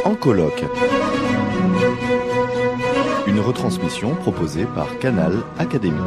En colloque. Une retransmission proposée par Canal Académie.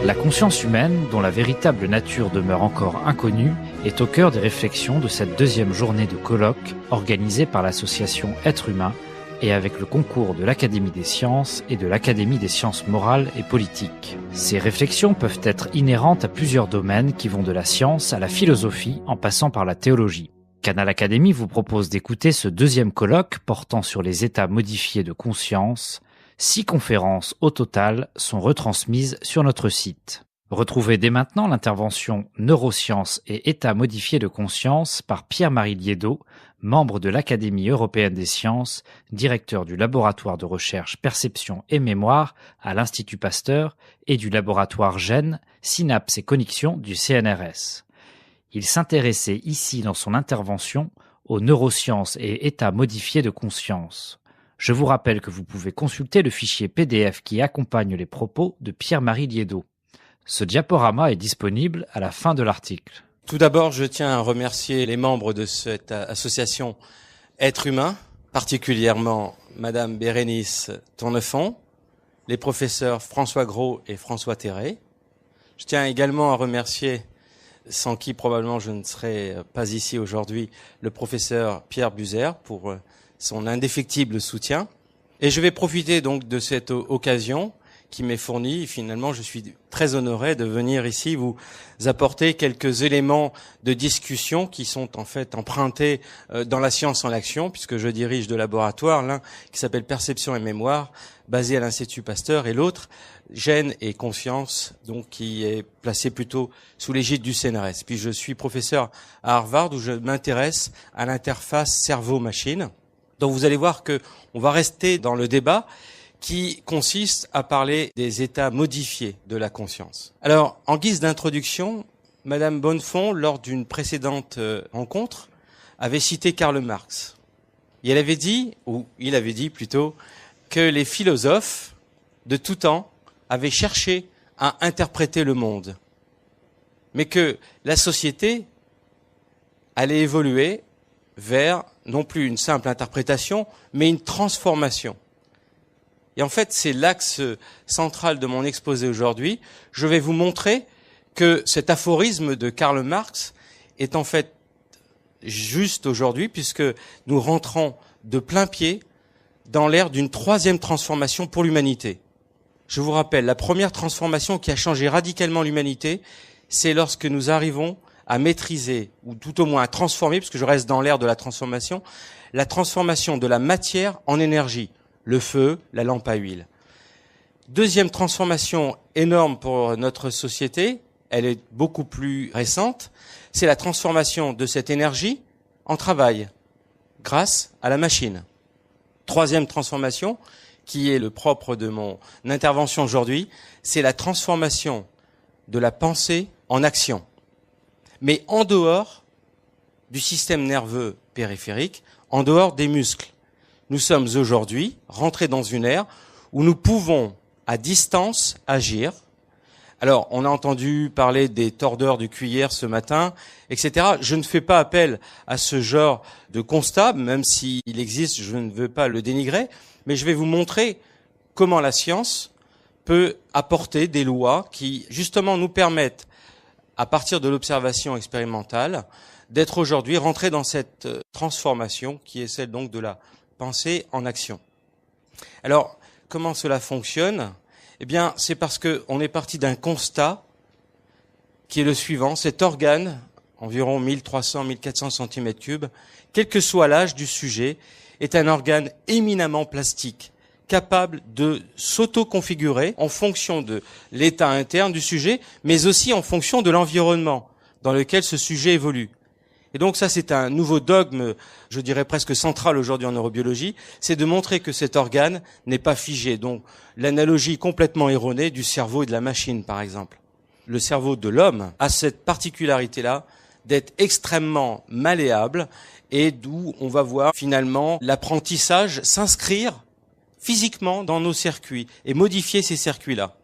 La conscience humaine, dont la véritable nature demeure encore inconnue, est au cœur des réflexions de cette deuxième journée de colloque organisée par l'association Être Humain et avec le concours de l'Académie des sciences et de l'Académie des sciences morales et politiques. Ces réflexions peuvent être inhérentes à plusieurs domaines qui vont de la science à la philosophie en passant par la théologie. Canal Académie vous propose d'écouter ce deuxième colloque portant sur les états modifiés de conscience. 6 conférences au total sont retransmises sur notre site. Retrouvez dès maintenant l'intervention Neurosciences et états modifiés de conscience par Pierre-Marie Liédot, membre de l'Académie européenne des sciences, directeur du laboratoire de recherche Perception et Mémoire à l'Institut Pasteur et du laboratoire Gènes, Synapses et Connexions du CNRS. Il s'intéressait ici dans son intervention aux neurosciences et états modifiés de conscience. Je vous rappelle que vous pouvez consulter le fichier PDF qui accompagne les propos de Pierre-Marie Liédot. Ce diaporama est disponible à la fin de l'article. Tout d'abord, je tiens à remercier les membres de cette association Être Humain, particulièrement Madame Bérénice Tournefond, les professeurs François Gros et François Terré. Je tiens également à remercier, sans qui probablement je ne serais pas ici aujourd'hui, le professeur Pierre Buzer pour son indéfectible soutien. Et je vais profiter donc de cette occasion qui m'est fournie. Finalement, je suis très honoré de venir ici vous apporter quelques éléments de discussion qui sont en fait empruntés dans la science en action, puisque je dirige deux laboratoires, l'un qui s'appelle Perception et Mémoire, basé à l'Institut Pasteur, et l'autre, Gènes et Conscience, donc qui est placé plutôt sous l'égide du CNRS. Puis je suis professeur à Harvard, où je m'intéresse à l'interface cerveau-machine. Donc vous allez voir que on va rester dans le débat qui consiste à parler des états modifiés de la conscience. Alors, en guise d'introduction, Madame Bonnefond, lors d'une précédente rencontre, avait cité Karl Marx. Et elle avait dit, ou il avait dit plutôt, que les philosophes de tout temps avaient cherché à interpréter le monde, mais que la société allait évoluer vers non plus une simple interprétation, mais une transformation. Et en fait, c'est l'axe central de mon exposé aujourd'hui. Je vais vous montrer que cet aphorisme de Karl Marx est en fait juste aujourd'hui, puisque nous rentrons de plein pied dans l'ère d'une troisième transformation pour l'humanité. Je vous rappelle, la première transformation qui a changé radicalement l'humanité, c'est lorsque nous arrivons à maîtriser, ou tout au moins à transformer, puisque je reste dans l'ère de la transformation de la matière en énergie. Le feu, la lampe à huile. Deuxième transformation énorme pour notre société, elle est beaucoup plus récente, c'est la transformation de cette énergie en travail, grâce à la machine. Troisième transformation, qui est le propre de mon intervention aujourd'hui, c'est la transformation de la pensée en action. Mais en dehors du système nerveux périphérique, en dehors des muscles. Nous sommes aujourd'hui rentrés dans une ère où nous pouvons, à distance, agir. Alors, on a entendu parler des tordeurs du cuillère ce matin, etc. Je ne fais pas appel à ce genre de constat, même s'il existe, je ne veux pas le dénigrer, mais je vais vous montrer comment la science peut apporter des lois qui, justement, nous permettent, à partir de l'observation expérimentale, d'être aujourd'hui rentrés dans cette transformation qui est celle donc de la pensée en action. Alors, comment cela fonctionne ? Eh bien, c'est parce qu'on est parti d'un constat qui est le suivant. Cet organe, environ 1300-1400 cm3, quel que soit l'âge du sujet, est un organe éminemment plastique, capable de s'auto-configurer en fonction de l'état interne du sujet, mais aussi en fonction de l'environnement dans lequel ce sujet évolue. Et donc ça, c'est un nouveau dogme, je dirais presque central aujourd'hui en neurobiologie, c'est de montrer que cet organe n'est pas figé. Donc l'analogie complètement erronée du cerveau et de la machine, par exemple. Le cerveau de l'homme a cette particularité-là d'être extrêmement malléable et d'où on va voir finalement l'apprentissage s'inscrire physiquement dans nos circuits et modifier ces circuits-là.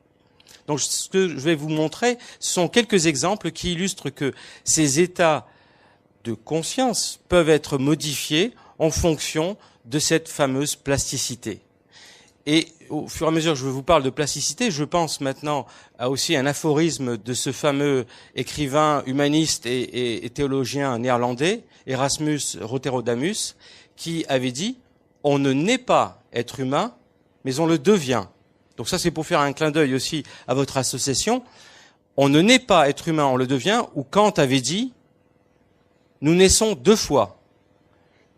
Donc ce que je vais vous montrer, ce sont quelques exemples qui illustrent que ces états de conscience peuvent être modifiés en fonction de cette fameuse plasticité. Et au fur et à mesure que je vous parle de plasticité, je pense maintenant à aussi un aphorisme de ce fameux écrivain humaniste et théologien néerlandais, Erasmus Roterodamus, qui avait dit « On ne naît pas être humain, mais on le devient ». Donc ça, c'est pour faire un clin d'œil aussi à votre association. On ne naît pas être humain, on le devient, ou Kant avait dit « Nous naissons 2 fois,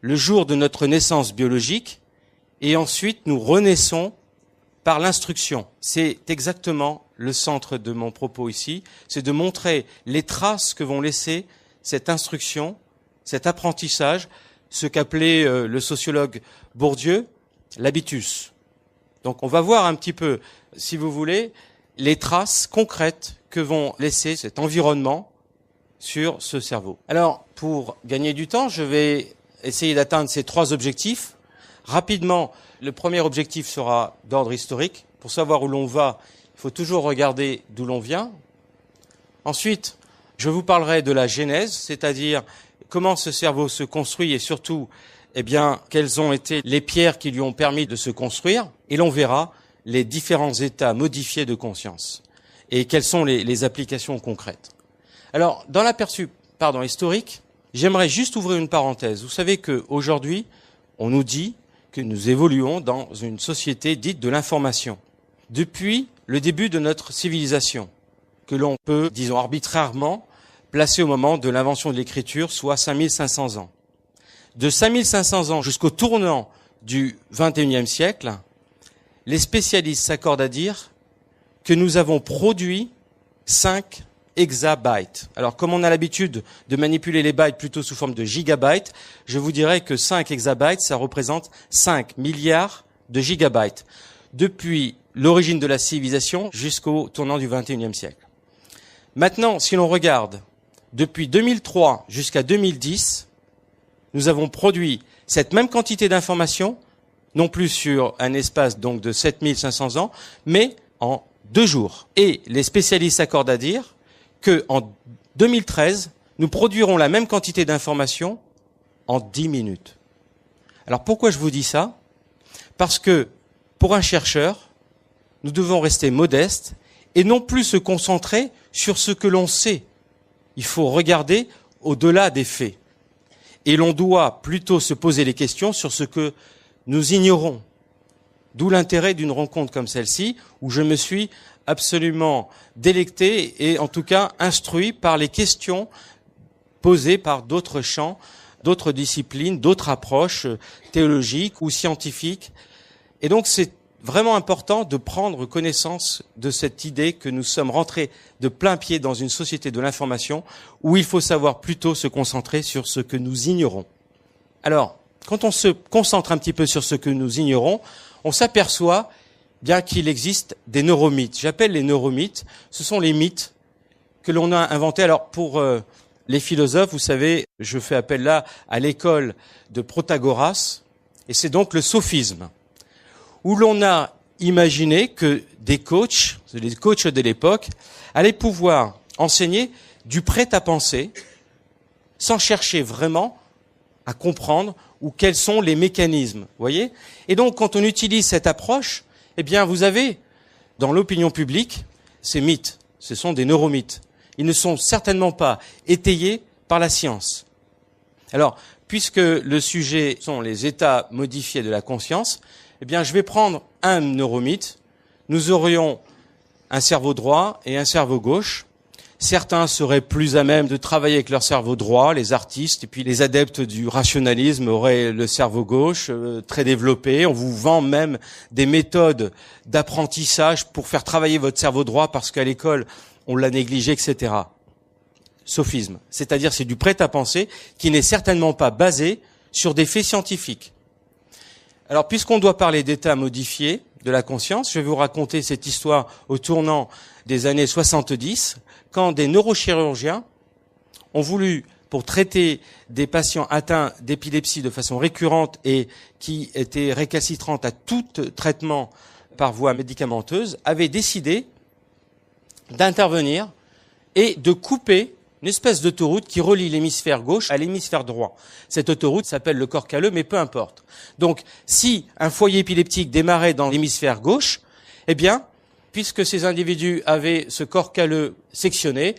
le jour de notre naissance biologique, et ensuite nous renaissons par l'instruction ». C'est exactement le centre de mon propos ici, c'est de montrer les traces que vont laisser cette instruction, cet apprentissage, ce qu'appelait le sociologue Bourdieu l'habitus. Donc on va voir un petit peu, si vous voulez, les traces concrètes que vont laisser cet environnement sur ce cerveau. Alors, pour gagner du temps, je vais essayer d'atteindre ces 3 objectifs. Rapidement, le premier objectif sera d'ordre historique. Pour savoir où l'on va, il faut toujours regarder d'où l'on vient. Ensuite, je vous parlerai de la genèse, c'est-à-dire comment ce cerveau se construit et surtout, quelles ont été les pierres qui lui ont permis de se construire. Et l'on verra les différents états modifiés de conscience et quelles sont les applications concrètes. Alors, dans l'aperçu historique, j'aimerais juste ouvrir une parenthèse. Vous savez qu'aujourd'hui, on nous dit que nous évoluons dans une société dite de l'information. Depuis le début de notre civilisation, que l'on peut, disons arbitrairement, placer au moment de l'invention de l'écriture, soit 5500 ans. De 5500 ans jusqu'au tournant du XXIe siècle, les spécialistes s'accordent à dire que nous avons produit 5 exabytes. Alors, comme on a l'habitude de manipuler les bytes plutôt sous forme de gigabytes, je vous dirais que 5 exabytes, ça représente 5 milliards de gigabytes, depuis l'origine de la civilisation jusqu'au tournant du XXIe siècle. Maintenant, si l'on regarde, depuis 2003 jusqu'à 2010, nous avons produit cette même quantité d'informations, non plus sur un espace donc de 7500 ans, mais en 2 jours. Et les spécialistes s'accordent à dire qu'en 2013, nous produirons la même quantité d'informations en 10 minutes. Alors pourquoi je vous dis ça? Parce que pour un chercheur, nous devons rester modestes et non plus se concentrer sur ce que l'on sait. Il faut regarder au-delà des faits. Et l'on doit plutôt se poser les questions sur ce que nous ignorons. D'où l'intérêt d'une rencontre comme celle-ci, où je me suis absolument délecté et en tout cas instruit par les questions posées par d'autres champs, d'autres disciplines, d'autres approches théologiques ou scientifiques. Et donc c'est vraiment important de prendre connaissance de cette idée que nous sommes rentrés de plein pied dans une société de l'information où il faut savoir plutôt se concentrer sur ce que nous ignorons. Alors, quand on se concentre un petit peu sur ce que nous ignorons, on s'aperçoit bien qu'il existe des neuromythes. J'appelle les neuromythes, ce sont les mythes que l'on a inventés. Alors, pour les philosophes, vous savez, je fais appel là à l'école de Protagoras, et c'est donc le sophisme, où l'on a imaginé que des coachs, les coachs de l'époque, allaient pouvoir enseigner du prêt-à-penser sans chercher vraiment à comprendre ou quels sont les mécanismes, voyez. Et donc, quand on utilise cette approche, vous avez, dans l'opinion publique, ces mythes. Ce sont des neuromythes. Ils ne sont certainement pas étayés par la science. Alors, puisque le sujet sont les états modifiés de la conscience, je vais prendre un neuromythe. Nous aurions un cerveau droit et un cerveau gauche. Certains seraient plus à même de travailler avec leur cerveau droit, les artistes, et puis les adeptes du rationalisme auraient le cerveau gauche très développé. On vous vend même des méthodes d'apprentissage pour faire travailler votre cerveau droit parce qu'à l'école, on l'a négligé, etc. Sophisme, c'est-à-dire c'est du prêt-à-penser qui n'est certainement pas basé sur des faits scientifiques. Alors, puisqu'on doit parler d'états modifiés de la conscience, je vais vous raconter cette histoire au tournant des années 70, quand des neurochirurgiens ont voulu, pour traiter des patients atteints d'épilepsie de façon récurrente et qui étaient récalcitrantes à tout traitement par voie médicamenteuse, avaient décidé d'intervenir et de couper une espèce d'autoroute qui relie l'hémisphère gauche à l'hémisphère droit. Cette autoroute s'appelle le corps calleux, mais peu importe. Donc, si un foyer épileptique démarrait dans l'hémisphère gauche, eh bien, puisque ces individus avaient ce corps calleux sectionné,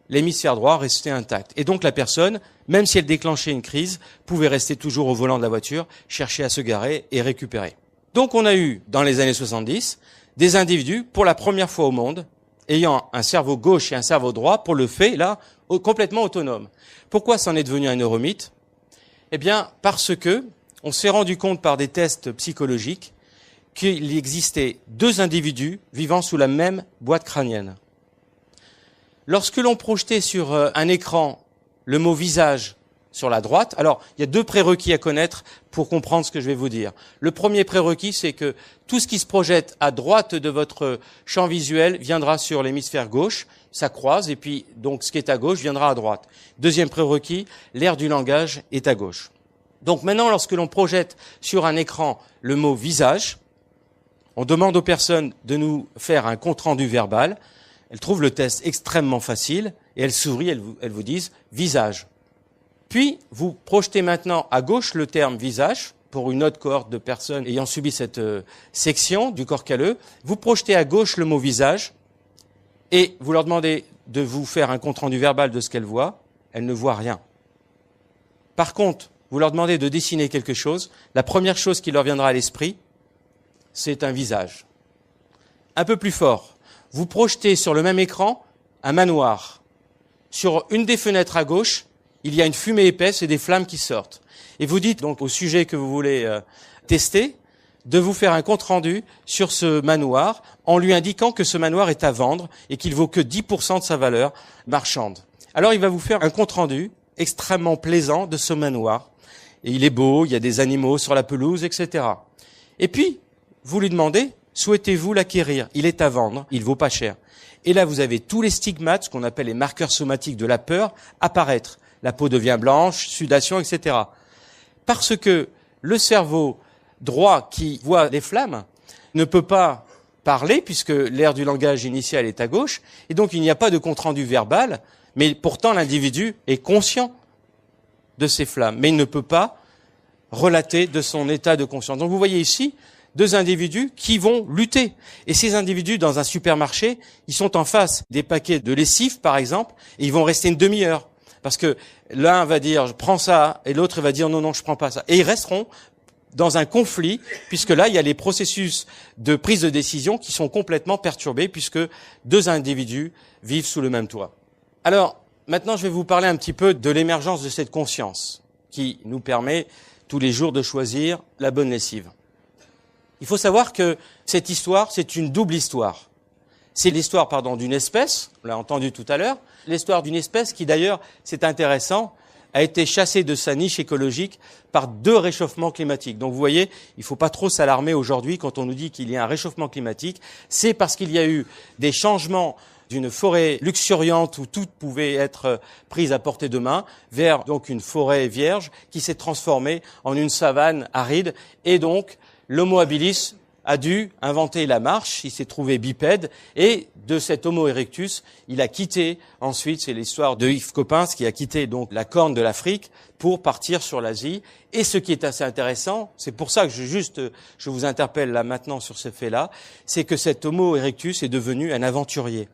l'hémisphère droit restait intact. Et donc la personne, même si elle déclenchait une crise, pouvait rester toujours au volant de la voiture, chercher à se garer et récupérer. Donc on a eu, dans les années 70, des individus, pour la première fois au monde, ayant un cerveau gauche et un cerveau droit, pour le fait, là, complètement autonome. Pourquoi c'en est devenu un neuromythe? Eh bien, parce que on s'est rendu compte par des tests psychologiques qu'il existait deux individus vivant sous la même boîte crânienne. Lorsque l'on projetait sur un écran le mot visage sur la droite, alors il y a deux prérequis à connaître pour comprendre ce que je vais vous dire. Le premier prérequis, c'est que tout ce qui se projette à droite de votre champ visuel viendra sur l'hémisphère gauche, ça croise, et puis donc ce qui est à gauche viendra à droite. Deuxième prérequis, l'aire du langage est à gauche. Donc maintenant, lorsque l'on projette sur un écran le mot visage, on demande aux personnes de nous faire un compte-rendu verbal. Elles trouvent le test extrêmement facile et elles sourient, elles vous disent « visage ». Puis, vous projetez maintenant à gauche le terme « visage » pour une autre cohorte de personnes ayant subi cette section du corps calleux. Vous projetez à gauche le mot « visage » et vous leur demandez de vous faire un compte-rendu verbal de ce qu'elles voient. Elles ne voient rien. Par contre, vous leur demandez de dessiner quelque chose. La première chose qui leur viendra à l'esprit, c'est un visage. Un peu plus fort. Vous projetez sur le même écran un manoir. Sur une des fenêtres à gauche, il y a une fumée épaisse et des flammes qui sortent. Et vous dites donc au sujet que vous voulez tester de vous faire un compte-rendu sur ce manoir en lui indiquant que ce manoir est à vendre et qu'il vaut que 10% de sa valeur marchande. Alors il va vous faire un compte-rendu extrêmement plaisant de ce manoir. Et il est beau, il y a des animaux sur la pelouse, etc. Et puis, vous lui demandez, souhaitez-vous l'acquérir? Il est à vendre, il vaut pas cher. Et là, vous avez tous les stigmates, ce qu'on appelle les marqueurs somatiques de la peur, apparaître. La peau devient blanche, sudation, etc. Parce que le cerveau droit qui voit les flammes ne peut pas parler, puisque l'aire du langage initial est à gauche, et donc il n'y a pas de compte-rendu verbal, mais pourtant l'individu est conscient de ces flammes, mais il ne peut pas relater de son état de conscience. Donc vous voyez ici deux individus qui vont lutter. Et ces individus, dans un supermarché, ils sont en face des paquets de lessive, par exemple, et ils vont rester une demi-heure. Parce que l'un va dire « je prends ça » et l'autre va dire « non, non, je prends pas ça ». Et ils resteront dans un conflit, puisque là, il y a les processus de prise de décision qui sont complètement perturbés, puisque deux individus vivent sous le même toit. Alors, maintenant, je vais vous parler un petit peu de l'émergence de cette conscience qui nous permet tous les jours de choisir la bonne lessive. Il faut savoir que cette histoire, c'est une double histoire. C'est l'histoire, d'une espèce, on l'a entendu tout à l'heure, l'histoire d'une espèce qui d'ailleurs, c'est intéressant, a été chassée de sa niche écologique par deux réchauffements climatiques. Donc vous voyez, il ne faut pas trop s'alarmer aujourd'hui quand on nous dit qu'il y a un réchauffement climatique. C'est parce qu'il y a eu des changements d'une forêt luxuriante où tout pouvait être pris à portée de main vers donc une forêt vierge qui s'est transformée en une savane aride. Et donc, l'Homo habilis a dû inventer la marche, il s'est trouvé bipède, et de cet Homo erectus, il a quitté, ensuite, c'est l'histoire de Yves Coppens, qui a quitté donc la corne de l'Afrique pour partir sur l'Asie. Et ce qui est assez intéressant, c'est pour ça que je vous interpelle là maintenant sur ce fait-là, c'est que cet Homo erectus est devenu un aventurier.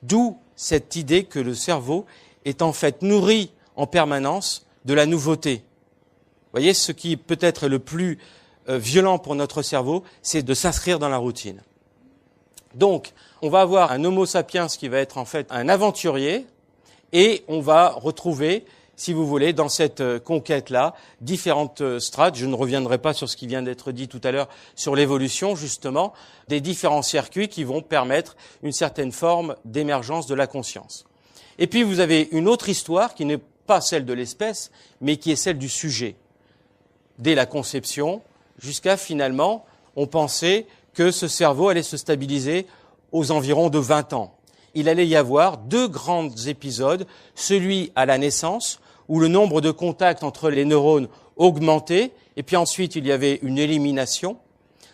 D'où cette idée que le cerveau est en fait nourri en permanence de la nouveauté. Vous voyez, ce qui peut-être est le plus violent pour notre cerveau, c'est de s'inscrire dans la routine. Donc, on va avoir un Homo sapiens qui va être en fait un aventurier, et on va retrouver, si vous voulez, dans cette conquête-là, différentes strates. Je ne reviendrai pas sur ce qui vient d'être dit tout à l'heure sur l'évolution, justement, des différents circuits qui vont permettre une certaine forme d'émergence de la conscience. Et puis, vous avez une autre histoire qui n'est pas celle de l'espèce, mais qui est celle du sujet. Dès la conception, jusqu'à finalement, on pensait que ce cerveau allait se stabiliser aux environs de 20 ans. Il allait y avoir deux grands épisodes, celui à la naissance, où le nombre de contacts entre les neurones augmentait, et puis ensuite il y avait une élimination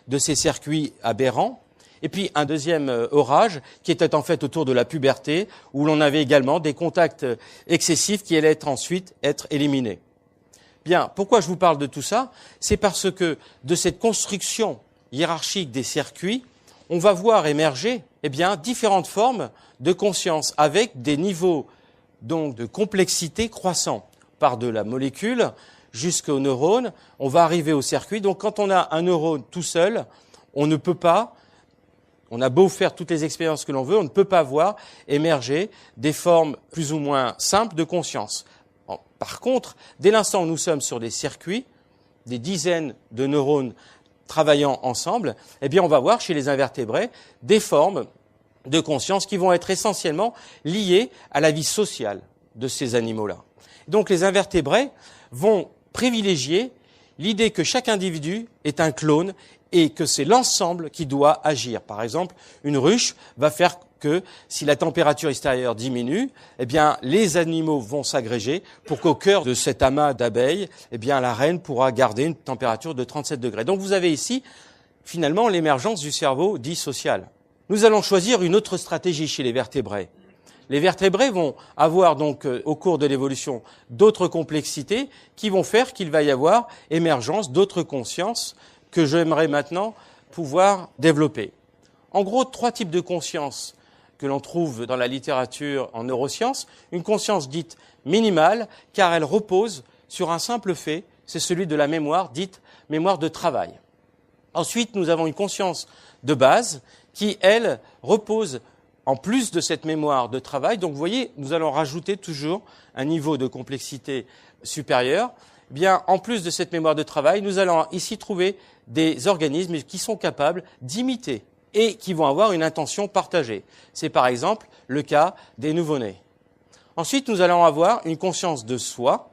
de ces circuits aberrants, Et puis un deuxième orage qui était en fait autour de la puberté, où l'on avait également des contacts excessifs qui allaient ensuite être éliminés. Bien, pourquoi je vous parle de tout ça? C'est parce que de cette construction hiérarchique des circuits, on va voir émerger différentes formes de conscience avec des niveaux donc de complexité croissants. Par de la molécule jusqu'au neurone, on va arriver au circuit. Donc quand on a un neurone tout seul, on ne peut pas, on a beau faire toutes les expériences que l'on veut, on ne peut pas voir émerger des formes plus ou moins simples de conscience. Par contre, dès l'instant où nous sommes sur des circuits, des dizaines de neurones travaillant ensemble, on va voir chez les invertébrés des formes de conscience qui vont être essentiellement liées à la vie sociale de ces animaux-là. Donc les invertébrés vont privilégier l'idée que chaque individu est un clone et que c'est l'ensemble qui doit agir. Par exemple, une ruche va faire que si la température extérieure diminue, les animaux vont s'agréger pour qu'au cœur de cet amas d'abeilles, la reine pourra garder une température de 37 degrés. Donc vous avez ici, finalement, l'émergence du cerveau dit social. Nous allons choisir une autre stratégie chez les vertébrés. Les vertébrés vont avoir donc au cours de l'évolution d'autres complexités qui vont faire qu'il va y avoir émergence d'autres consciences que j'aimerais maintenant pouvoir développer. En gros, 3 types de conscience que l'on trouve dans la littérature en neurosciences. Une conscience dite minimale, car elle repose sur un simple fait, c'est celui de la mémoire, dite mémoire de travail. Ensuite, nous avons une conscience de base qui, elle, repose en plus de cette mémoire de travail. Donc, vous voyez, nous allons rajouter toujours un niveau de complexité supérieur. En plus de cette mémoire de travail, nous allons ici trouver des organismes qui sont capables d'imiter et qui vont avoir une intention partagée. C'est par exemple le cas des nouveau-nés. Ensuite, nous allons avoir une conscience de soi.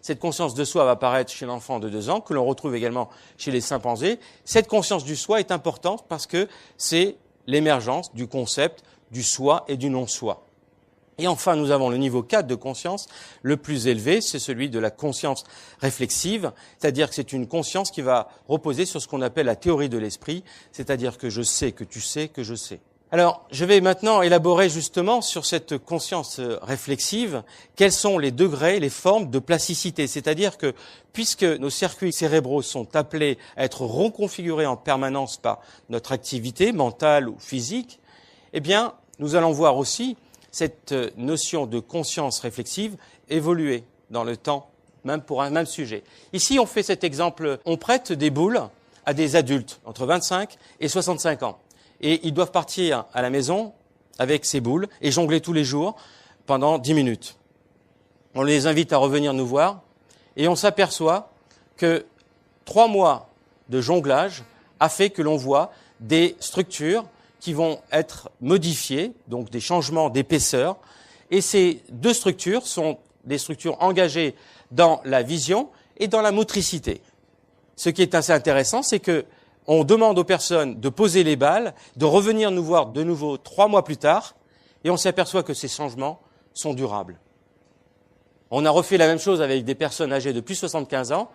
Cette conscience de soi va apparaître chez l'enfant de 2 ans, que l'on retrouve également chez les chimpanzés. Cette conscience du soi est importante parce que c'est l'émergence du concept du soi et du non-soi. Et enfin, nous avons le niveau 4 de conscience, le plus élevé, c'est celui de la conscience réflexive, c'est-à-dire que c'est une conscience qui va reposer sur ce qu'on appelle la théorie de l'esprit, c'est-à-dire que je sais que tu sais que je sais. Alors, je vais maintenant élaborer justement sur cette conscience réflexive, quels sont les degrés, les formes de plasticité, c'est-à-dire que puisque nos circuits cérébraux sont appelés à être reconfigurés en permanence par notre activité mentale ou physique, nous allons voir aussi cette notion de conscience réflexive évoluer dans le temps, même pour un même sujet. Ici, on fait cet exemple, on prête des boules à des adultes entre 25 et 65 ans. Et ils doivent partir à la maison avec ces boules et jongler tous les jours pendant 10 minutes. On les invite à revenir nous voir et on s'aperçoit que 3 mois de jonglage a fait que l'on voit des structures qui vont être modifiées, donc des changements d'épaisseur. Et ces 2 structures sont des structures engagées dans la vision et dans la motricité. Ce qui est assez intéressant, c'est que on demande aux personnes de poser les balles, de revenir nous voir de nouveau 3 mois plus tard, et on s'aperçoit que ces changements sont durables. On a refait la même chose avec des personnes âgées de plus de 75 ans,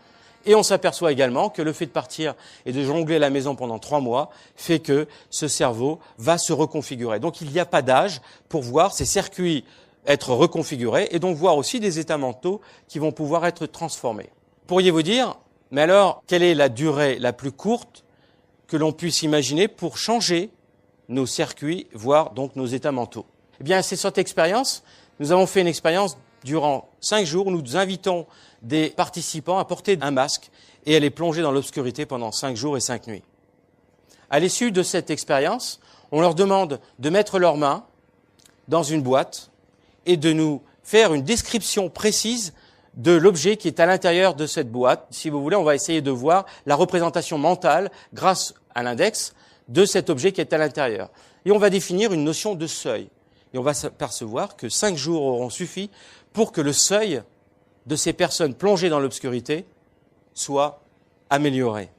et on s'aperçoit également que le fait de partir et de jongler à la maison pendant 3 mois fait que ce cerveau va se reconfigurer. Donc il n'y a pas d'âge pour voir ces circuits être reconfigurés, et donc voir aussi des états mentaux qui vont pouvoir être transformés. Pourriez-vous dire, mais alors, quelle est la durée la plus courte que l'on puisse imaginer pour changer nos circuits, voire donc nos états mentaux? C'est cette expérience. Nous avons fait une expérience durant 5 jours. Nous invitons des participants à porter un masque et à les plonger dans l'obscurité pendant 5 jours et 5 nuits. À l'issue de cette expérience, on leur demande de mettre leurs mains dans une boîte et de nous faire une description précise de l'objet qui est à l'intérieur de cette boîte. Si vous voulez, on va essayer de voir la représentation mentale, grâce à l'index, de cet objet qui est à l'intérieur. Et on va définir une notion de seuil. Et on va s'apercevoir que 5 jours auront suffi pour que le seuil de ces personnes plongées dans l'obscurité soit amélioré.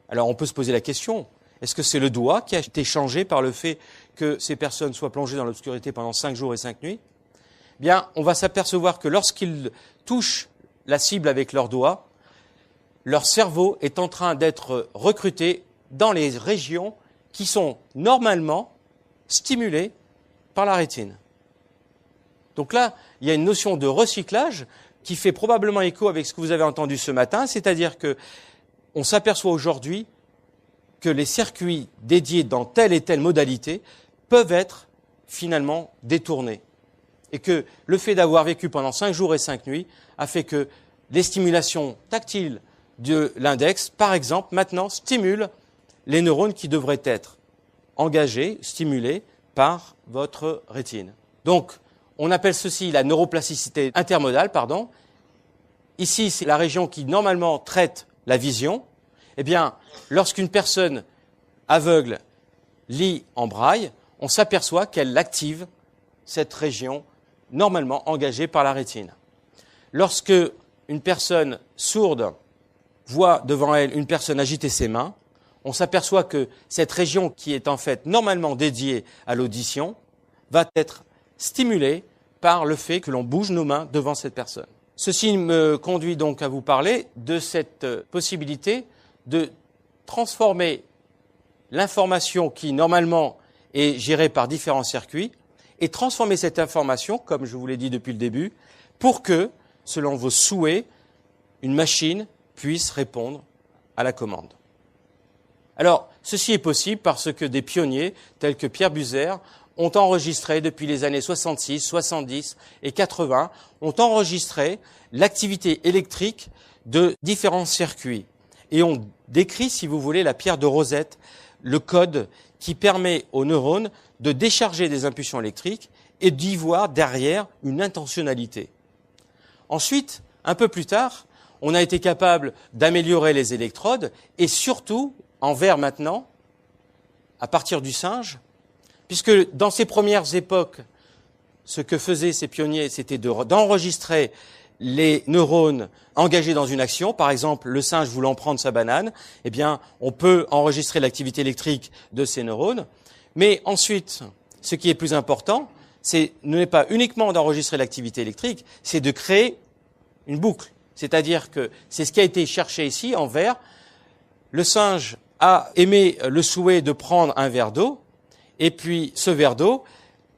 Alors on peut se poser la question, est-ce que c'est le doigt qui a été changé par le fait que ces personnes soient plongées dans l'obscurité pendant 5 jours et 5 nuits ? On va s'apercevoir que lorsqu'ils touchent la cible avec leurs doigts, leur cerveau est en train d'être recruté dans les régions qui sont normalement stimulés par la rétine. Donc là, il y a une notion de recyclage qui fait probablement écho avec ce que vous avez entendu ce matin, c'est-à-dire que on s'aperçoit aujourd'hui que les circuits dédiés dans telle et telle modalité peuvent être finalement détournés. Et que le fait d'avoir vécu pendant 5 jours et 5 nuits a fait que les stimulations tactiles de l'index, par exemple, maintenant stimulent les neurones qui devraient être engagés, stimulés par votre rétine. Donc, on appelle ceci la neuroplasticité intermodale, pardon. Ici, c'est la région qui normalement traite la vision. Eh bien, lorsqu'une personne aveugle lit en braille, on s'aperçoit qu'elle active cette région normalement engagée par la rétine. Lorsque une personne sourde voit devant elle une personne agiter ses mains, on s'aperçoit que cette région qui est en fait normalement dédiée à l'audition va être stimulée par le fait que l'on bouge nos mains devant cette personne. Ceci me conduit donc à vous parler de cette possibilité de transformer l'information qui normalement est gérée par différents circuits et transformer cette information, comme je vous l'ai dit depuis le début, pour que, selon vos souhaits, une machine puisse répondre à la commande. Alors, ceci est possible parce que des pionniers, tels que Pierre Buser, ont enregistré depuis les années 66, 70 et 80, ont enregistré l'activité électrique de différents circuits et ont décrit, si vous voulez, la pierre de Rosette, le code qui permet aux neurones de décharger des impulsions électriques et d'y voir derrière une intentionnalité. Ensuite, un peu plus tard, on a été capable d'améliorer les électrodes et surtout, en verre maintenant, à partir du singe, puisque dans ces premières époques, ce que faisaient ces pionniers, c'était d'enregistrer les neurones engagés dans une action. Par exemple, le singe voulant prendre sa banane, eh bien, on peut enregistrer l'activité électrique de ces neurones. Mais ensuite, ce qui est plus important, n'est pas uniquement d'enregistrer l'activité électrique, c'est de créer une boucle. C'est-à-dire que c'est ce qui a été cherché ici en vert. Le singe a émis le souhait de prendre un verre d'eau, et puis ce verre d'eau,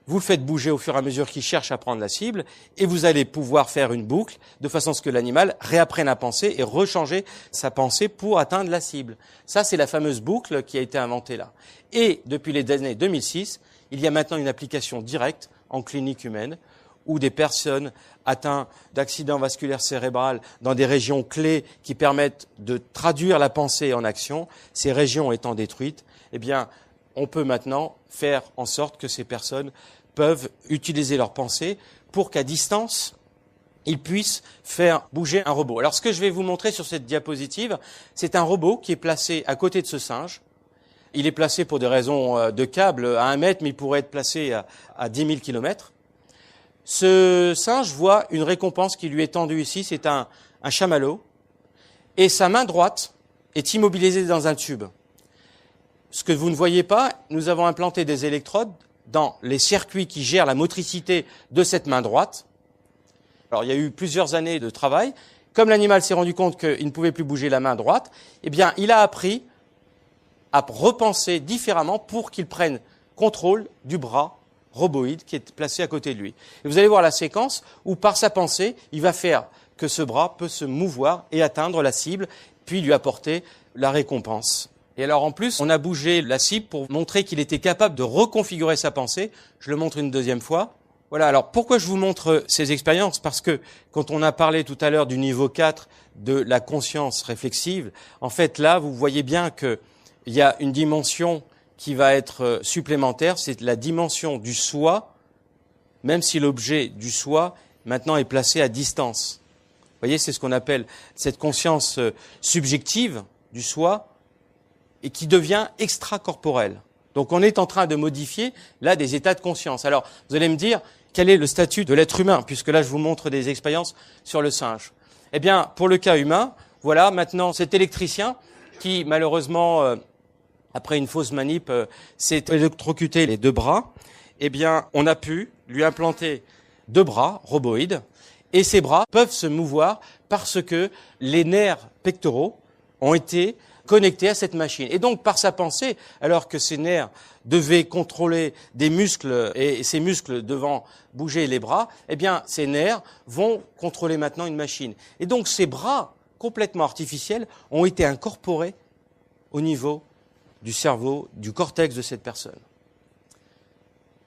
vous le faites bouger au fur et à mesure qu'il cherche à prendre la cible, et vous allez pouvoir faire une boucle de façon à ce que l'animal réapprenne à penser et rechanger sa pensée pour atteindre la cible. Ça, c'est la fameuse boucle qui a été inventée là. Et depuis les années 2006, il y a maintenant une application directe en clinique humaine où des personnes atteintes d'accidents vasculaires cérébrales dans des régions clés qui permettent de traduire la pensée en action, ces régions étant détruites, eh bien, on peut maintenant faire en sorte que ces personnes peuvent utiliser leur pensée pour qu'à distance, ils puissent faire bouger un robot. Alors, ce que je vais vous montrer sur cette diapositive, c'est un robot qui est placé à côté de ce singe. Il est placé pour des raisons de câble à 1 mètre, mais il pourrait être placé à 10 000 kilomètres. Ce singe voit une récompense qui lui est tendue ici, c'est un chamallow, et sa main droite est immobilisée dans un tube. Ce que vous ne voyez pas, nous avons implanté des électrodes dans les circuits qui gèrent la motricité de cette main droite. Alors, il y a eu plusieurs années de travail. Comme l'animal s'est rendu compte qu'il ne pouvait plus bouger la main droite, eh bien, il a appris à repenser différemment pour qu'il prenne contrôle du bras roboïde qui est placé à côté de lui. Et vous allez voir la séquence où, par sa pensée, il va faire que ce bras peut se mouvoir et atteindre la cible, puis lui apporter la récompense. Et alors, en plus, on a bougé la cible pour montrer qu'il était capable de reconfigurer sa pensée. Je le montre une deuxième fois. Voilà, alors pourquoi je vous montre ces expériences? Parce que quand on a parlé tout à l'heure du niveau 4 de la conscience réflexive, en fait là, vous voyez bien qu'il y a une dimension qui va être supplémentaire, c'est la dimension du soi, même si l'objet du soi maintenant est placé à distance. Vous voyez, c'est ce qu'on appelle cette conscience subjective du soi et qui devient extracorporelle. Donc on est en train de modifier là des états de conscience. Alors vous allez me dire, quel est le statut de l'être humain, puisque là je vous montre des expériences sur le singe. Eh bien, pour le cas humain, voilà maintenant cet électricien qui malheureusement, après une fausse manip, s'est électrocuté les 2 bras. Eh bien, on a pu lui implanter 2 bras roboïdes, et ces bras peuvent se mouvoir parce que les nerfs pectoraux ont été connecté à cette machine. Et donc, par sa pensée, alors que ces nerfs devaient contrôler des muscles et ces muscles devant bouger les bras, eh bien, ces nerfs vont contrôler maintenant une machine. Et donc, ces bras complètement artificiels ont été incorporés au niveau du cerveau, du cortex de cette personne.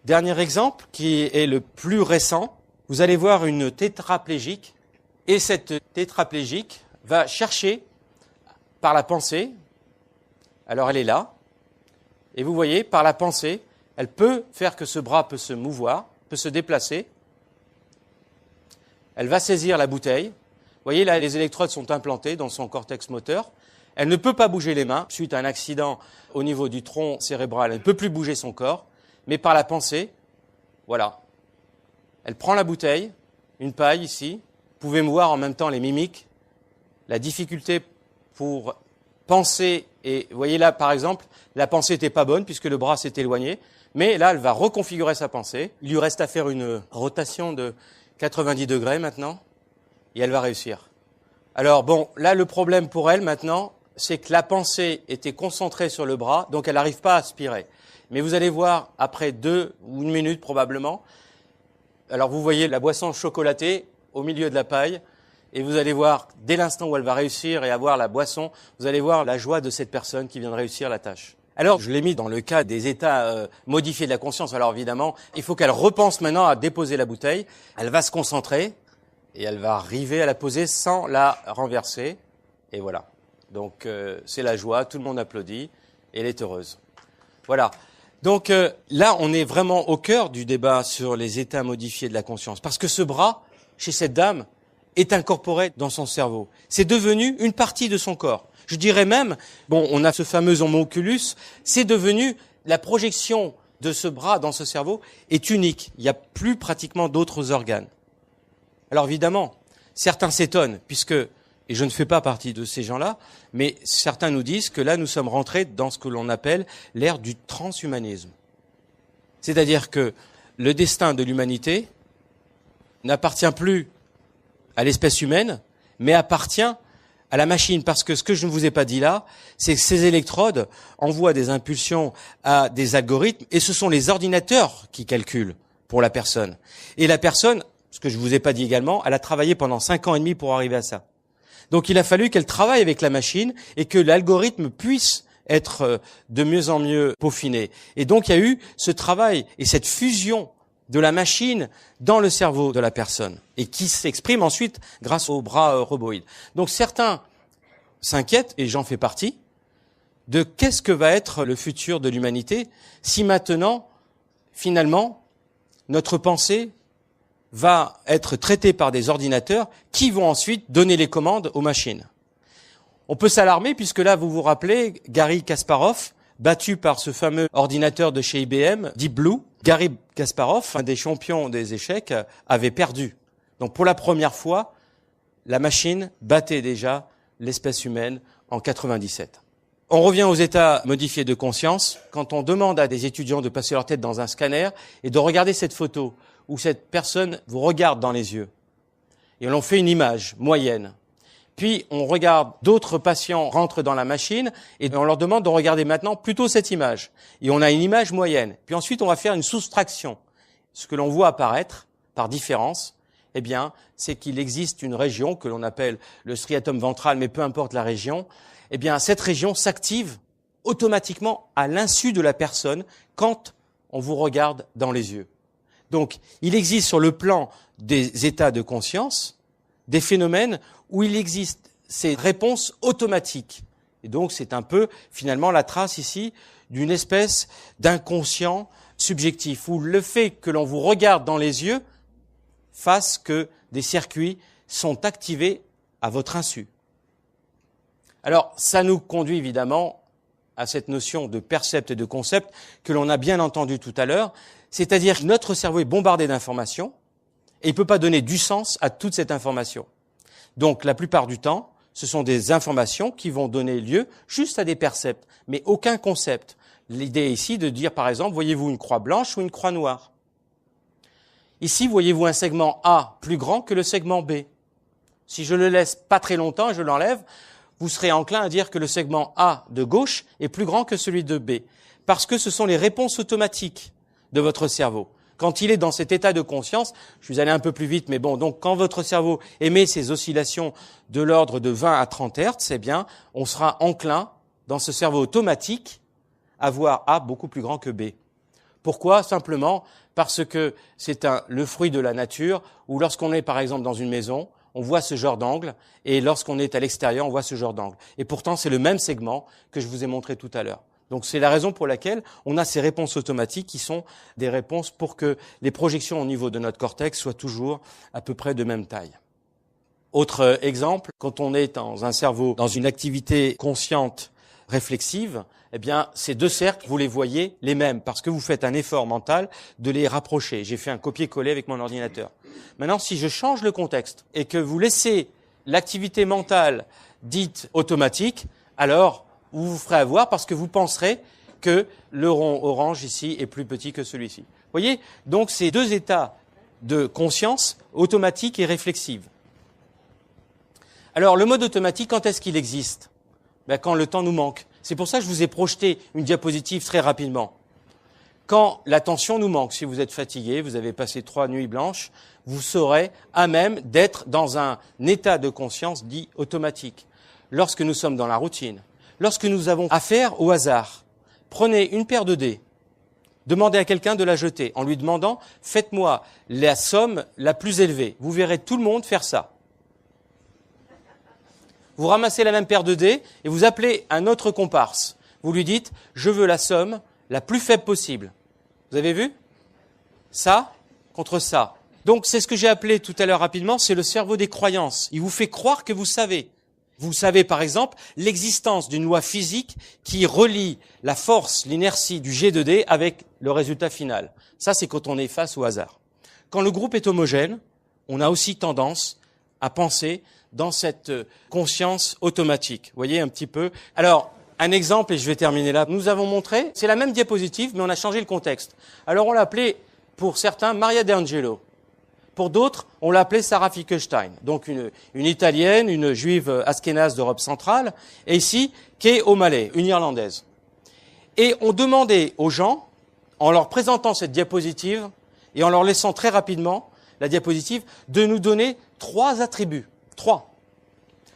Dernier exemple, qui est le plus récent, vous allez voir une tétraplégique, et cette tétraplégique va chercher par la pensée, alors elle est là, et vous voyez, par la pensée, elle peut faire que ce bras peut se mouvoir, peut se déplacer, elle va saisir la bouteille, vous voyez là, les électrodes sont implantées dans son cortex moteur, elle ne peut pas bouger les mains, suite à un accident au niveau du tronc cérébral, elle ne peut plus bouger son corps, mais par la pensée, voilà. Elle prend la bouteille, une paille ici. Vous pouvez voir en même temps les mimiques, la difficulté pour penser. Et vous voyez là, par exemple, la pensée n'était pas bonne puisque le bras s'est éloigné. Mais là, elle va reconfigurer sa pensée. Il lui reste à faire une rotation de 90 degrés maintenant. Et elle va réussir. Alors bon, là, le problème pour elle maintenant, c'est que la pensée était concentrée sur le bras, donc elle n'arrive pas à aspirer. Mais vous allez voir, après 2 ou 1 minute probablement, alors vous voyez la boisson chocolatée au milieu de la paille, et vous allez voir, dès l'instant où elle va réussir et avoir la boisson, vous allez voir la joie de cette personne qui vient de réussir la tâche. Alors, je l'ai mis dans le cas des états modifiés de la conscience. Alors évidemment, il faut qu'elle repense maintenant à déposer la bouteille. Elle va se concentrer, et elle va arriver à la poser sans la renverser. Et voilà. Donc c'est la joie, tout le monde applaudit, et elle est heureuse. Voilà. Donc là, on est vraiment au cœur du débat sur les états modifiés de la conscience. Parce que ce bras, chez cette dame, est incorporé dans son cerveau. C'est devenu une partie de son corps. Je dirais même, bon, on a ce fameux homunculus, c'est devenu la projection de ce bras dans ce cerveau est unique. Il n'y a plus pratiquement d'autres organes. Alors évidemment, certains s'étonnent, puisque, et je ne fais pas partie de ces gens-là, mais certains nous disent que là, nous sommes rentrés dans ce que l'on appelle l'ère du transhumanisme. C'est-à-dire que le destin de l'humanité n'appartient plus à l'espèce humaine, mais appartient à la machine. Parce que ce que je ne vous ai pas dit là, c'est que ces électrodes envoient des impulsions à des algorithmes, et ce sont les ordinateurs qui calculent pour la personne. Et la personne, ce que je ne vous ai pas dit également, elle a travaillé pendant 5 ans et demi pour arriver à ça. Donc il a fallu qu'elle travaille avec la machine et que l'algorithme puisse être de mieux en mieux peaufiné. Et donc il y a eu ce travail et cette fusion de la machine dans le cerveau de la personne et qui s'exprime ensuite grâce au bras roboïde. Donc certains s'inquiètent, et j'en fais partie, de qu'est-ce que va être le futur de l'humanité si maintenant, finalement, notre pensée va être traité par des ordinateurs qui vont ensuite donner les commandes aux machines. On peut s'alarmer puisque là, vous vous rappelez, Garry Kasparov, battu par ce fameux ordinateur de chez IBM, Deep Blue, Garry Kasparov, un des champions des échecs, avait perdu. Donc pour la première fois, la machine battait déjà l'espèce humaine en 97. On revient aux états modifiés de conscience. Quand on demande à des étudiants de passer leur tête dans un scanner et de regarder cette photo, où cette personne vous regarde dans les yeux. Et on fait une image moyenne. Puis on regarde d'autres patients rentrent dans la machine et on leur demande de regarder maintenant plutôt cette image. Et on a une image moyenne. Puis ensuite on va faire une soustraction. Ce que l'on voit apparaître par différence, eh bien, c'est qu'il existe une région que l'on appelle le striatum ventral, mais peu importe la région. Eh bien, cette région s'active automatiquement à l'insu de la personne quand on vous regarde dans les yeux. Donc, il existe sur le plan des états de conscience des phénomènes où il existe ces réponses automatiques. Et donc, c'est un peu, finalement, la trace ici d'une espèce d'inconscient subjectif, où le fait que l'on vous regarde dans les yeux fasse que des circuits sont activés à votre insu. Alors, ça nous conduit évidemment à cette notion de percept et de concept que l'on a bien entendu tout à l'heure, c'est-à-dire que notre cerveau est bombardé d'informations et il ne peut pas donner du sens à toute cette information. Donc, la plupart du temps, ce sont des informations qui vont donner lieu juste à des percepts, mais aucun concept. L'idée ici de dire, par exemple, voyez-vous une croix blanche ou une croix noire? Ici, voyez-vous un segment A plus grand que le segment B? Si je le laisse pas très longtemps et je l'enlève, vous serez enclin à dire que le segment A de gauche est plus grand que celui de B, parce que ce sont les réponses automatiques de votre cerveau. Quand il est dans cet état de conscience, je suis allé un peu plus vite, mais bon, donc quand votre cerveau émet ces oscillations de l'ordre de 20 à 30 Hertz, eh bien, on sera enclin, dans ce cerveau automatique, à voir A beaucoup plus grand que B. Pourquoi? Simplement parce que c'est le fruit de la nature, où lorsqu'on est par exemple dans une maison, on voit ce genre d'angle, et lorsqu'on est à l'extérieur, on voit ce genre d'angle. Et pourtant, c'est le même segment que je vous ai montré tout à l'heure. Donc c'est la raison pour laquelle on a ces réponses automatiques qui sont des réponses pour que les projections au niveau de notre cortex soient toujours à peu près de même taille. Autre exemple, quand on est dans un cerveau, dans une activité consciente, réflexive, eh bien, ces deux cercles, vous les voyez les mêmes, parce que vous faites un effort mental de les rapprocher. J'ai fait un copier-coller avec mon ordinateur. Maintenant, si je change le contexte et que vous laissez l'activité mentale dite automatique, alors vous vous ferez avoir parce que vous penserez que le rond orange ici est plus petit que celui-ci. Vous voyez? Donc, c'est deux états de conscience automatique et réflexive. Alors, le mode automatique, quand est-ce qu'il existe? Ben, quand le temps nous manque. C'est pour ça que je vous ai projeté une diapositive très rapidement. Quand l'attention nous manque, si vous êtes fatigué, vous avez passé 3 nuits blanches, vous serez à même d'être dans un état de conscience dit automatique. Lorsque nous sommes dans la routine, lorsque nous avons affaire au hasard, prenez une paire de dés, demandez à quelqu'un de la jeter en lui demandant « faites-moi la somme la plus élevée ». Vous verrez tout le monde faire ça. Vous ramassez la même paire de dés et vous appelez un autre comparse. Vous lui dites « je veux la somme la plus faible possible ». Vous avez vu? Ça contre ça. Donc c'est ce que j'ai appelé tout à l'heure rapidement, c'est le cerveau des croyances. Il vous fait croire que vous savez. Vous savez par exemple l'existence d'une loi physique qui relie la force, l'inertie du jet de dés avec le résultat final. Ça c'est quand on est face au hasard. Quand le groupe est homogène, on a aussi tendance à penser dans cette conscience automatique. Vous voyez un petit peu. Alors, un exemple, et je vais terminer là. Nous avons montré, c'est la même diapositive, mais on a changé le contexte. Alors, on l'a appelé, pour certains, Maria d'Angelo. Pour d'autres, on l'a appelée Sarah Finkelstein. Donc, une Italienne, une Juive askénaze d'Europe centrale, et ici, Kay O'Malley, une Irlandaise. Et on demandait aux gens, en leur présentant cette diapositive, et en leur laissant très rapidement la diapositive, de nous donner 3 attributs. 3.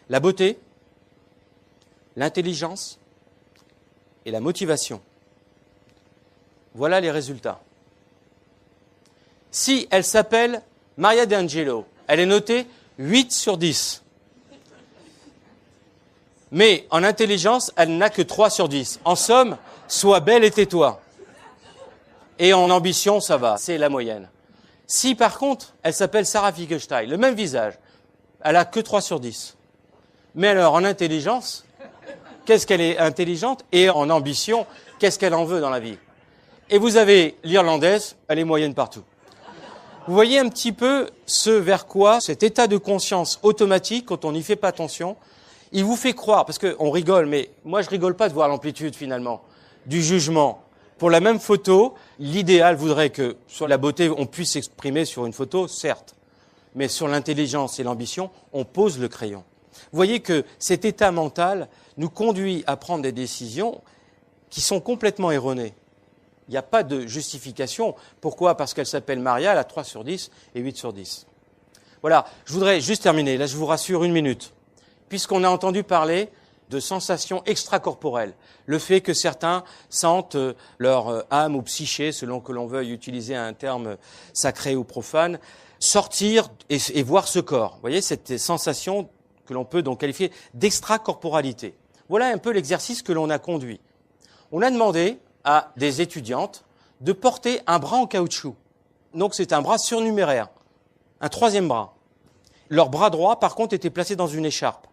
La beauté, l'intelligence et la motivation. Voilà les résultats. Si elle s'appelle Maria d'Angelo, elle est notée 8 sur 10. Mais en intelligence, elle n'a que 3 sur 10. En somme, sois belle et tais-toi. Et en ambition, ça va, c'est la moyenne. Si par contre, elle s'appelle Sarah Finkelstein, le même visage, elle a que 3 sur 10. Mais alors, en intelligence, qu'est-ce qu'elle est intelligente? Et en ambition, qu'est-ce qu'elle en veut dans la vie? Et vous avez l'Irlandaise, elle est moyenne partout. Vous voyez un petit peu ce vers quoi cet état de conscience automatique, quand on n'y fait pas attention, il vous fait croire, parce qu'on rigole, mais moi je rigole pas de voir l'amplitude finalement, du jugement. Pour la même photo, l'idéal voudrait que sur la beauté, on puisse s'exprimer sur une photo, certes. Mais sur l'intelligence et l'ambition, on pose le crayon. Vous voyez que cet état mental nous conduit à prendre des décisions qui sont complètement erronées. Il n'y a pas de justification. Pourquoi? Parce qu'elle s'appelle Maria, elle a 3 sur 10 et 8 sur 10. Voilà, je voudrais juste terminer. Là, je vous rassure 1 minute. Puisqu'on a entendu parler de sensations extracorporelles. Le fait que certains sentent leur âme ou psyché, selon que l'on veuille utiliser un terme sacré ou profane, sortir et voir ce corps. Vous voyez, cette sensation que l'on peut donc qualifier d'extracorporalité. Voilà un peu l'exercice que l'on a conduit. On a demandé à des étudiantes de porter un bras en caoutchouc. Donc c'est un bras surnuméraire, un 3e bras. Leur bras droit, par contre, était placé dans une écharpe.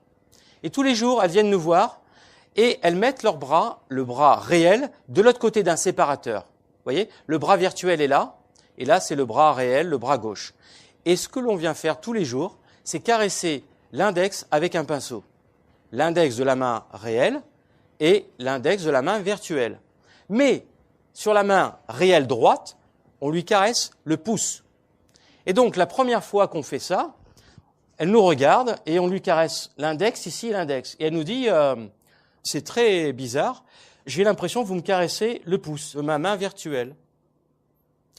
Et tous les jours, elles viennent nous voir et elles mettent leur bras, le bras réel, de l'autre côté d'un séparateur. Vous voyez, le bras virtuel est là, et là c'est le bras réel, le bras gauche. Et ce que l'on vient faire tous les jours, c'est caresser l'index avec un pinceau. L'index de la main réelle et l'index de la main virtuelle. Mais sur la main réelle droite, on lui caresse le pouce. Et donc la première fois qu'on fait ça, Elle nous regarde et on lui caresse l'index, ici l'index. Et elle nous dit, c'est très bizarre, j'ai l'impression que vous me caressez le pouce de ma main virtuelle.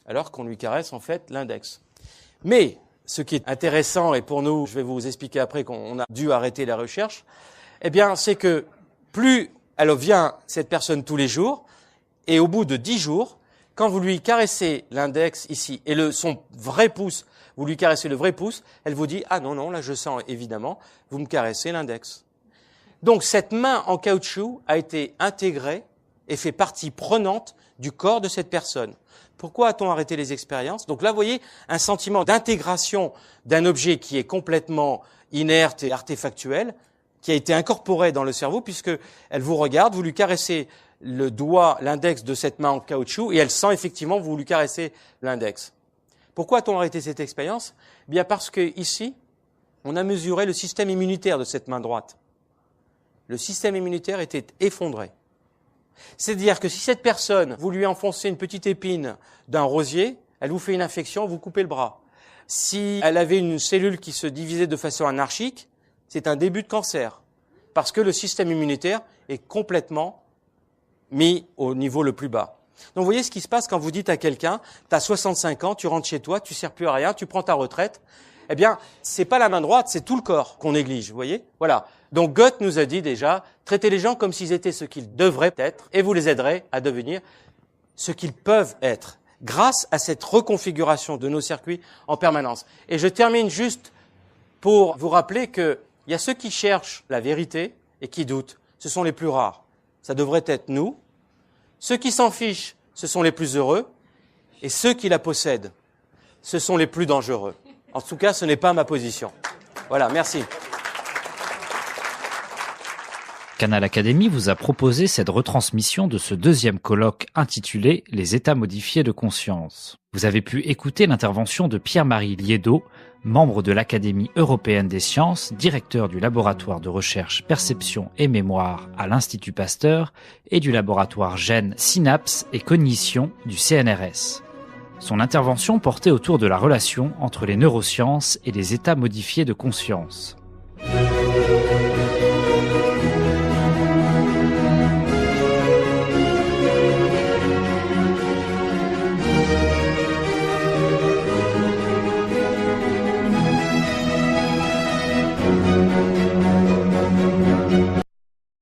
Alors qu'on lui caresse en fait l'index. Mais ce qui est intéressant, et pour nous, je vais vous expliquer après qu'on a dû arrêter la recherche, eh bien c'est que plus elle vient, cette personne, tous les jours, et au bout de 10 jours, quand vous lui caressez l'index ici et son vrai pouce, vous lui caressez le vrai pouce, elle vous dit « Ah non, là je sens évidemment, vous me caressez l'index ». Donc cette main en caoutchouc a été intégrée et fait partie prenante du corps de cette personne. Pourquoi a-t-on arrêté les expériences? Donc là, vous voyez, un sentiment d'intégration d'un objet qui est complètement inerte et artefactuel, qui a été incorporé dans le cerveau, puisque elle vous regarde, vous lui caressez le doigt, l'index de cette main en caoutchouc, et elle sent effectivement vous lui caressez l'index. Pourquoi a-t-on arrêté cette expérience? Bien parce que ici, on a mesuré le système immunitaire de cette main droite. Le système immunitaire était effondré. C'est-à-dire que si cette personne, vous lui enfoncez une petite épine d'un rosier, elle vous fait une infection, vous coupez le bras. Si elle avait une cellule qui se divisait de façon anarchique, c'est un début de cancer. Parce que le système immunitaire est complètement mis au niveau le plus bas. Donc vous voyez ce qui se passe quand vous dites à quelqu'un, tu as 65 ans, tu rentres chez toi, tu ne sers plus à rien, tu prends ta retraite. Eh bien, c'est pas la main droite, c'est tout le corps qu'on néglige, vous voyez? Voilà. Donc Goethe nous a dit déjà, traitez les gens comme s'ils étaient ce qu'ils devraient être, et vous les aiderez à devenir ce qu'ils peuvent être, grâce à cette reconfiguration de nos circuits en permanence. Et je termine juste pour vous rappeler qu'il y a ceux qui cherchent la vérité et qui doutent. Ce sont les plus rares. Ça devrait être nous. Ceux qui s'en fichent, ce sont les plus heureux. Et ceux qui la possèdent, ce sont les plus dangereux. En tout cas, ce n'est pas ma position. Voilà, merci. Canal Académie vous a proposé cette retransmission de ce deuxième colloque intitulé « Les états modifiés de conscience ». Vous avez pu écouter l'intervention de Pierre-Marie Liédot, membre de l'Académie européenne des sciences, directeur du laboratoire de recherche Perception et Mémoire à l'Institut Pasteur et du laboratoire Gènes, Synapses et Cognition du CNRS. Son intervention portait autour de la relation entre les neurosciences et les états modifiés de conscience.